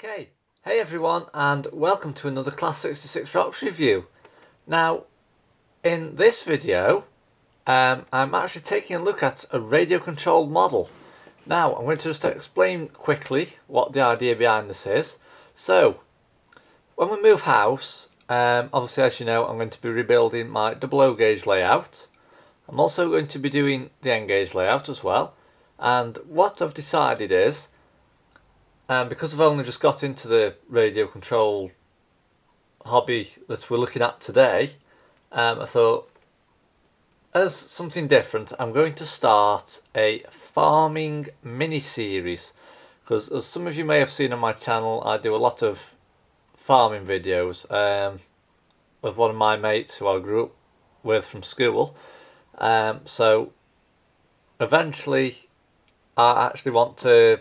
Okay, hey everyone, and welcome to another Class 66 Rocks review. Now, in this video, I'm actually taking a look at a radio-controlled model. Now, I'm going to just explain quickly what the idea behind this is. So, when we move house, obviously as you know, I'm going to be rebuilding my double O gauge layout. I'm also going to be doing the N gauge layout as well. And what I've decided is, because I've only just got into the radio control hobby that we're looking at today, I thought, as something different, I'm going to start a farming mini-series. Because as some of you may have seen on my channel, I do a lot of farming videos with one of my mates who I grew up with from school. So eventually I actually want to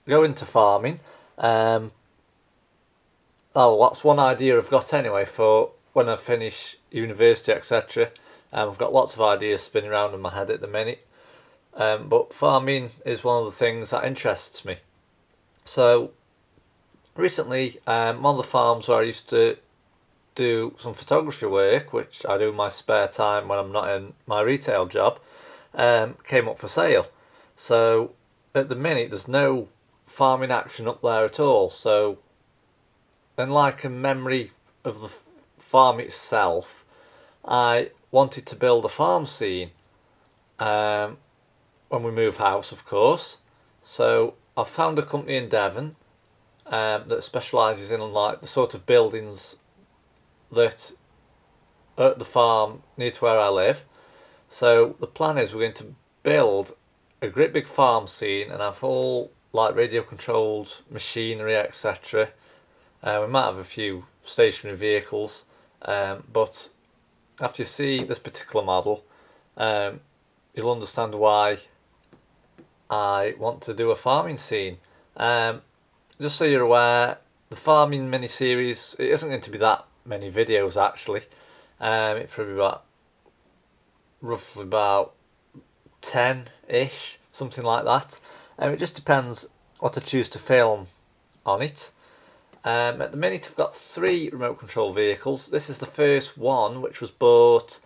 go into farming. Oh, that's one idea I've got anyway for when I finish university, etc. I've got lots of ideas spinning around in my head at the minute, but farming is one of the things that interests me. So recently, one of the farms where I used to do some photography work, which I do in my spare time when I'm not in my retail job, came up for sale. So at the minute there's no farming action up there at all, so in like a memory of the farm itself, I wanted to build a farm scene when we move house, of course. So I found a company in Devon that specialises in like the sort of buildings that are at the farm near to where I live. So the plan is we're going to build a great big farm scene and have all like radio controlled machinery, etc. We might have a few stationary vehicles, but after you see this particular model, you'll understand why I want to do a farming scene. Just so you're aware, the farming mini-series, it isn't going to be that many videos actually. It's probably roughly about 10-ish, something like that. It just depends what I choose to film on it. At the minute I've got 3 remote control vehicles. This is the first one, which was bought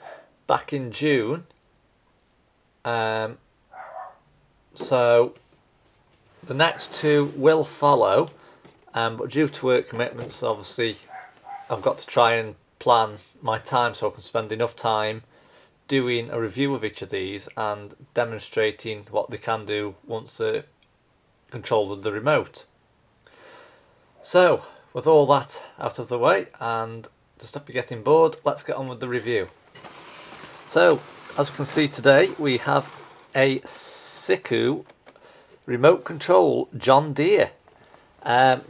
back in June. So the next 2 will follow, but due to work commitments, obviously I've got to try and plan my time so I can spend enough time doing a review of each of these and demonstrating what they can do once they're controlled with the remote. So with all that out of the way, and to stop you getting bored, let's get on with the review. So as you can see today, we have a Siku remote control John Deere.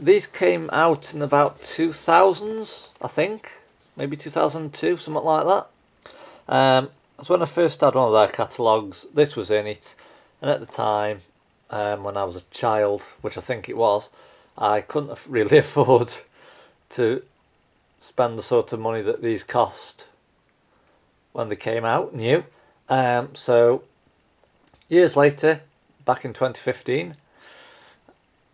These came out in about 2000s, I think, maybe 2002, something like that. That's when I first had one of their catalogues. This was in it, and at the time, when I was a child, which I think it was, I couldn't really afford to spend the sort of money that these cost when they came out new. So years later, back in 2015,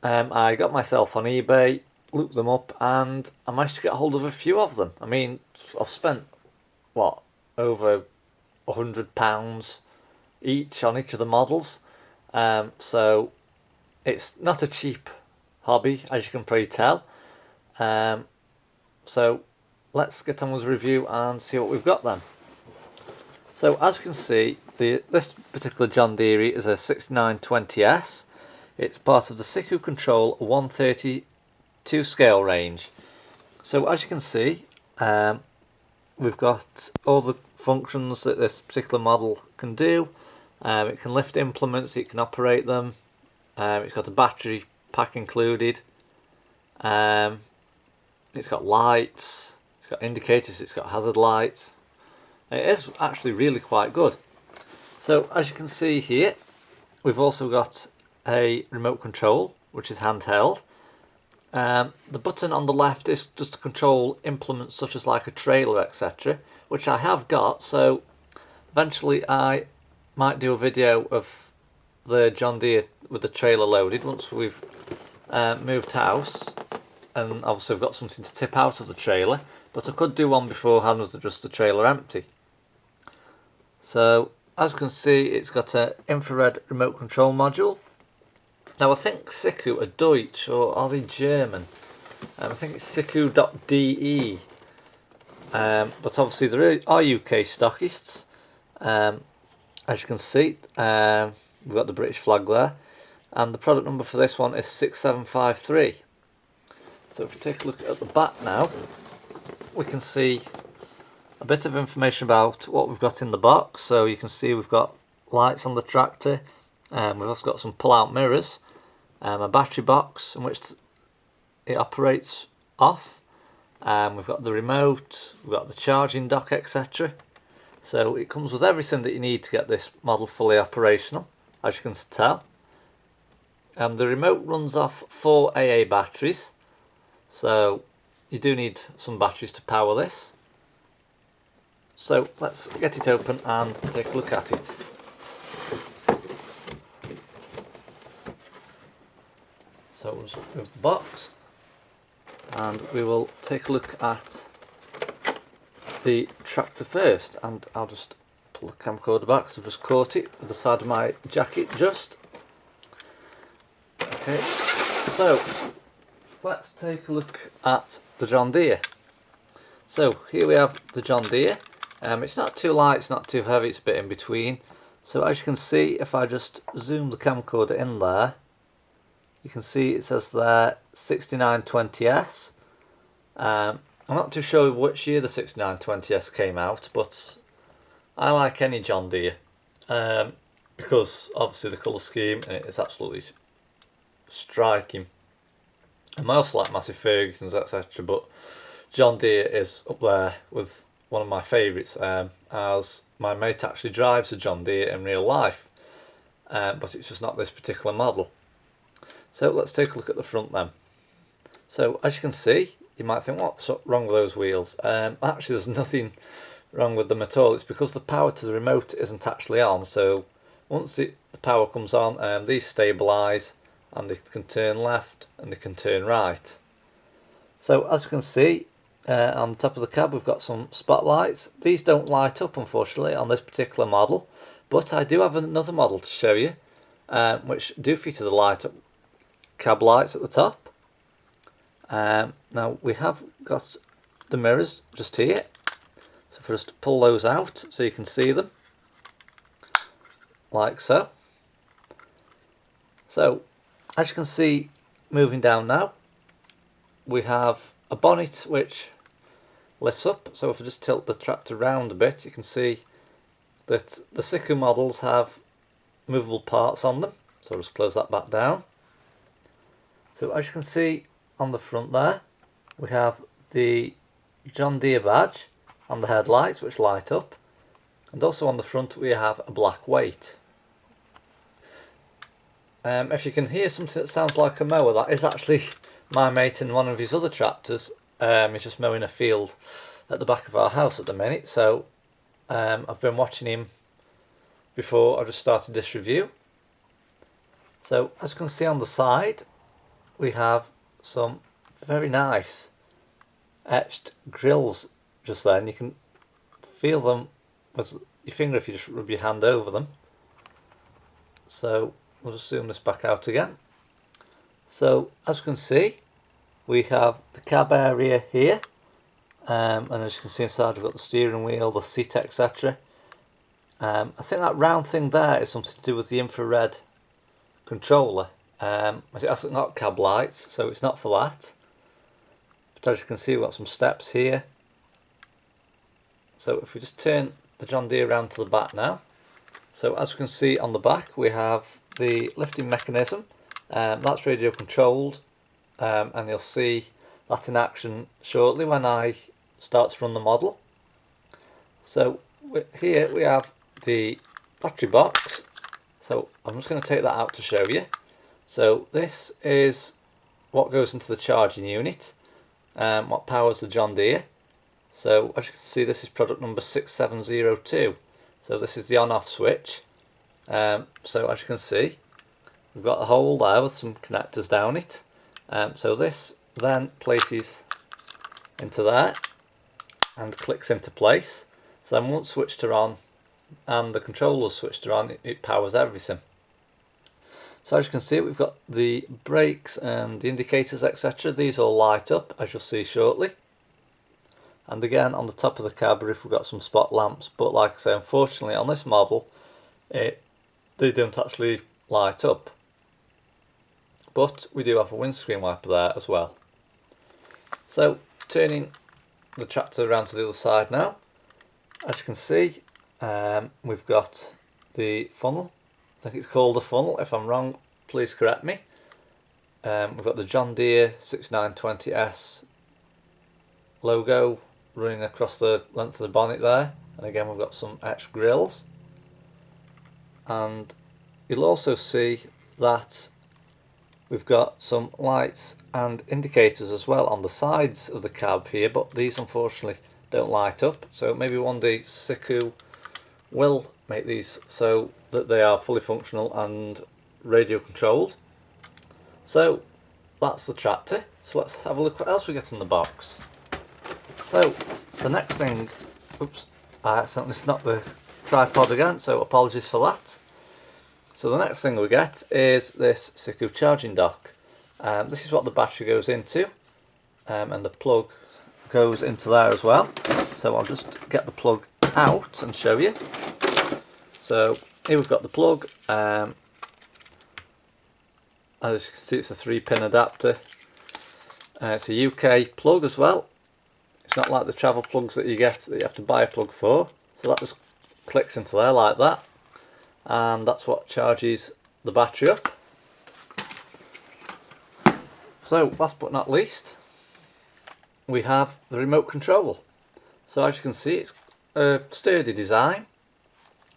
I got myself on eBay, looked them up, and I managed to get hold of a few of them. I mean, I've spent, what, over £100 each on each of the models. So it's not a cheap hobby, as you can probably tell. So let's get on with the review and see what we've got then. So as you can see, this particular John Deere is a 6920s. It's part of the Siku Control 132 scale range. So as you can see, we've got all the functions that this particular model can do. It can lift implements, it can operate them. It's got a battery pack included. It's got lights, it's got indicators, it's got hazard lights. It is actually really quite good. So as you can see here, we've also got a remote control, which is handheld. The button on the left is just to control implements such as like a trailer, etc., which I have got, so eventually I might do a video of the John Deere with the trailer loaded once we've moved house, and obviously I've got something to tip out of the trailer, but I could do one beforehand with just the trailer empty. So as you can see, it's got an infrared remote control module. Now I think Siku are Deutsch, or are they German? I think it's Siku.de. But obviously there are UK stockists. As you can see, we've got the British flag there, and the product number for this one is 6753. So if we take a look at the back now, we can see a bit of information about what we've got in the box. So you can see we've got lights on the tractor, we've also got some pull-out mirrors, a battery box in which it operates off, we've got the remote, we've got the charging dock, etc. So it comes with everything that you need to get this model fully operational, as you can tell. The remote runs off 4 AA batteries, so you do need some batteries to power this. So let's get it open and take a look at it. So we'll just move the box and we will take a look at the tractor first, and I'll just pull the camcorder back because I've just caught it with the side of my jacket just. Okay, so let's take a look at the John Deere. So here we have the John Deere. It's not too light, it's not too heavy, it's a bit in between. So as you can see, if I just zoom the camcorder in there, you can see it says there 6920s. I'm not too sure which year the 6920s came out, but I like any John Deere because obviously the colour scheme in it is absolutely striking. I also like Massey Ferguson's, etc., but John Deere is up there with one of my favourites, as my mate actually drives a John Deere in real life, but it's just not this particular model. So let's take a look at the front then. So as you can see, you might think, what's wrong with those wheels? Actually there's nothing wrong with them at all. It's because the power to the remote isn't actually on, so once the power comes on, these stabilise and they can turn left and they can turn right. So as you can see, on the top of the cab we've got some spotlights. These don't light up unfortunately on this particular model, but I do have another model to show you which do feature the light up cab lights at the top. Now we have got the mirrors just here, so for us to pull those out so you can see them like so. So as you can see, moving down now, we have a bonnet which lifts up. So if I just tilt the tractor round a bit, you can see that the Siku models have movable parts on them. So I'll just close that back down. So as you can see on the front there, we have the John Deere badge on the headlights which light up, and also on the front we have a black weight. If you can hear something that sounds like a mower, that is actually my mate in one of his other tractors. He's just mowing a field at the back of our house at the minute, so I've been watching him before I just started this review. So as you can see on the side, we have some very nice etched grills just there, and you can feel them with your finger if you just rub your hand over them. So we'll just zoom this back out again. So as you can see, we have the cab area here, and as you can see inside we've got the steering wheel, the seat, etc. I think that round thing there is something to do with the infrared controller. It hasn't got cab lights, so it's not for that. But as you can see, we've got some steps here. So if we just turn the John Deere around to the back now, so as we can see on the back we have the lifting mechanism, that's radio controlled, and you'll see that in action shortly when I start to run the model. So here we have the battery box, so I'm just going to take that out to show you. So this is what goes into the charging unit, what powers the John Deere. So as you can see, this is product number 6702. So this is the on-off switch. So as you can see, we've got a hole there with some connectors down it. So this then places into there and clicks into place. So then once switched are on and the controllers switched are on, it powers everything. So as you can see, we've got the brakes and the indicators, etc. These all light up, as you'll see shortly. And again, on the top of the cab roof, we've got some spot lamps, but like I say, unfortunately on this model, they don't actually light up. But we do have a windscreen wiper there as well. So turning the tractor around to the other side now, as you can see, we've got the funnel. I think it's called a funnel. If I'm wrong, please correct me. We've got the John Deere 6920s logo running across the length of the bonnet there, and again we've got some etched grills, and you'll also see that we've got some lights and indicators as well on the sides of the cab here, but these unfortunately don't light up, so maybe one day Siku will make these so that they are fully functional and radio controlled. So that's the tractor. So let's have a look what else we get in the box. So the next thing, oops, I accidentally snapped the tripod again, so apologies for that. So the next thing we get is this Siku charging dock. This is what the battery goes into, and the plug goes into there as well. So I'll just get the plug out and show you. So here we've got the plug. As you can see, it's a 3-pin adapter. It's a UK plug as well. It's not like the travel plugs that you get that you have to buy a plug for. So that just clicks into there like that, and that's what charges the battery up. So last but not least, we have the remote control. So as you can see, it's a sturdy design,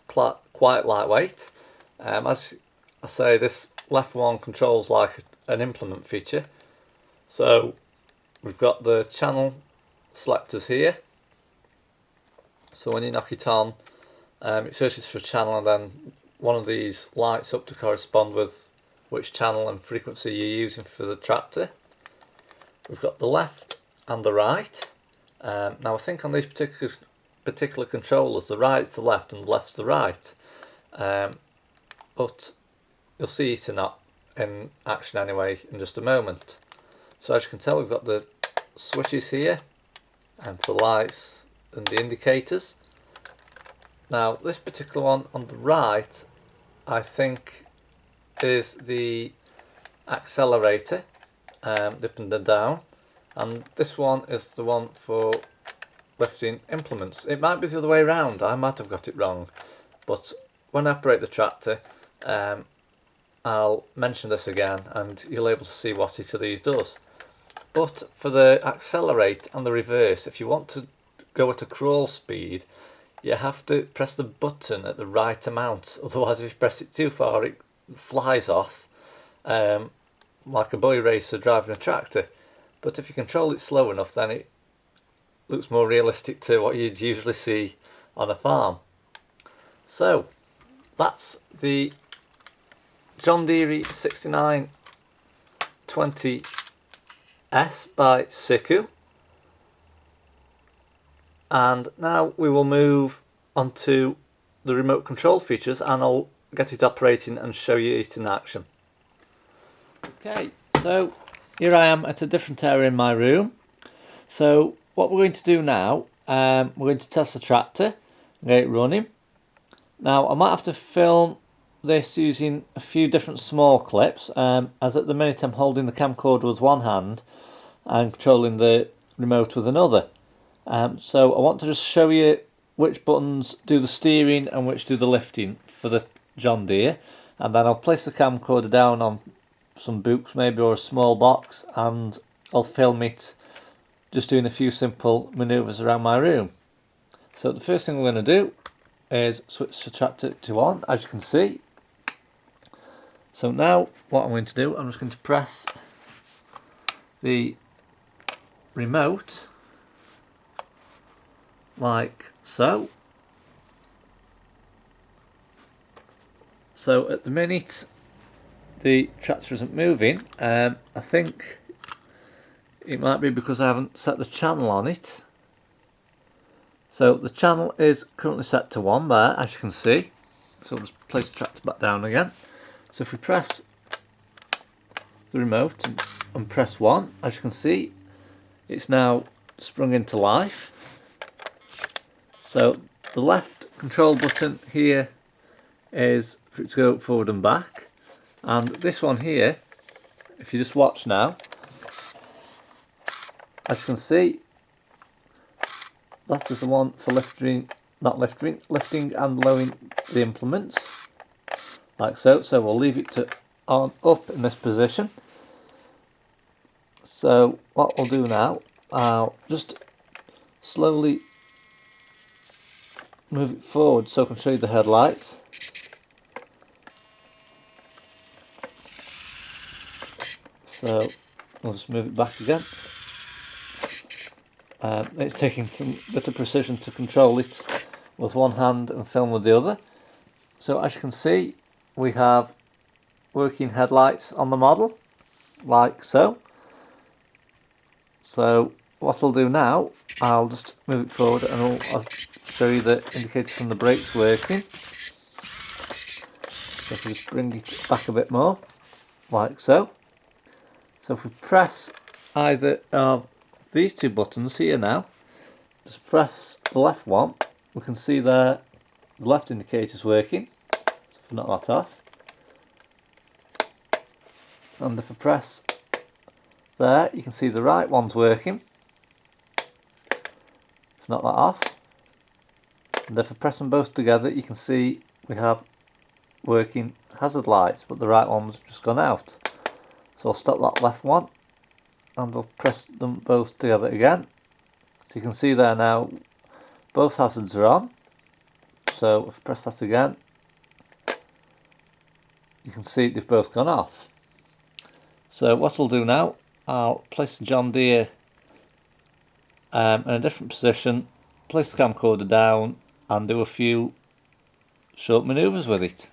quite lightweight. As I say, this left one controls like an implement feature. So we've got the channel selectors here. So when you knock it on, it searches for a channel, and then one of these lights up to correspond with which channel and frequency you're using for the tractor. We've got the left and the right. Now I think on these particular controllers, the right's the left and the left's the right, but you'll see it in action anyway in just a moment. So as you can tell, we've got the switches here, and for the lights and the indicators. Now this particular one on the right, I think, is the accelerator, up and down, and this one is the one for lifting implements. It might be the other way around, I might have got it wrong, but when I operate the tractor, I'll mention this again and you'll be able to see what each of these does. But for the accelerate and the reverse, if you want to go at a crawl speed, you have to press the button at the right amount, otherwise if you press it too far it flies off, like a boy racer driving a tractor. But if you control it slow enough, then it looks more realistic to what you'd usually see on a farm. So that's the John Deere 6920s by Siku. And now we will move onto the remote control features, and I'll get it operating and show you it in action. Okay, so here I am at a different area in my room. So what we're going to do now, we're going to test the tractor and get it running. Now I might have to film this using a few different small clips, as at the minute I'm holding the camcorder with one hand and controlling the remote with another. So I want to just show you which buttons do the steering and which do the lifting for the John Deere, and then I'll place the camcorder down on some books maybe, or a small box, and I'll film it just doing a few simple manoeuvres around my room. So the first thing we're going to do is switch the tractor to on, as you can see. So now what I'm going to do, I'm just going to press the remote like so. So at the minute the tractor isn't moving. I think It might be because I haven't set the channel on it. So the channel is currently set to 1 there, as you can see. So we'll just place the tractor back down again. So if we press the remote and press 1, as you can see, it's now sprung into life. So the left control button here is for it to go forward and back, and this one here, if you just watch now, as you can see, that is the one for lifting and lowering the implements, like so. So we'll leave it to on up in this position. So what we'll do now, I'll just slowly move it forward so I can show you the headlights. So I'll just move it back again. It's taking some bit of precision to control it with one hand and film with the other. So as you can see, we have working headlights on the model, like so. So what I'll do now, I'll just move it forward and I'll show you the indicators on the brakes working. So if we just bring it back a bit more, like so. So if we press either of these two buttons here now, just press the left one, we can see there the left indicator's working. So if we knock that off, and if I press there, you can see the right one's working. If I knock that off, and if I press them both together, you can see we have working hazard lights, but the right one's just gone out. So I'll stop that left one, and we'll press them both together again. So you can see there now, both hazards are on. So if I press that again, you can see they've both gone off. So what I'll do now, I'll place the John Deere in a different position, place the camcorder down, and do a few short manoeuvres with it.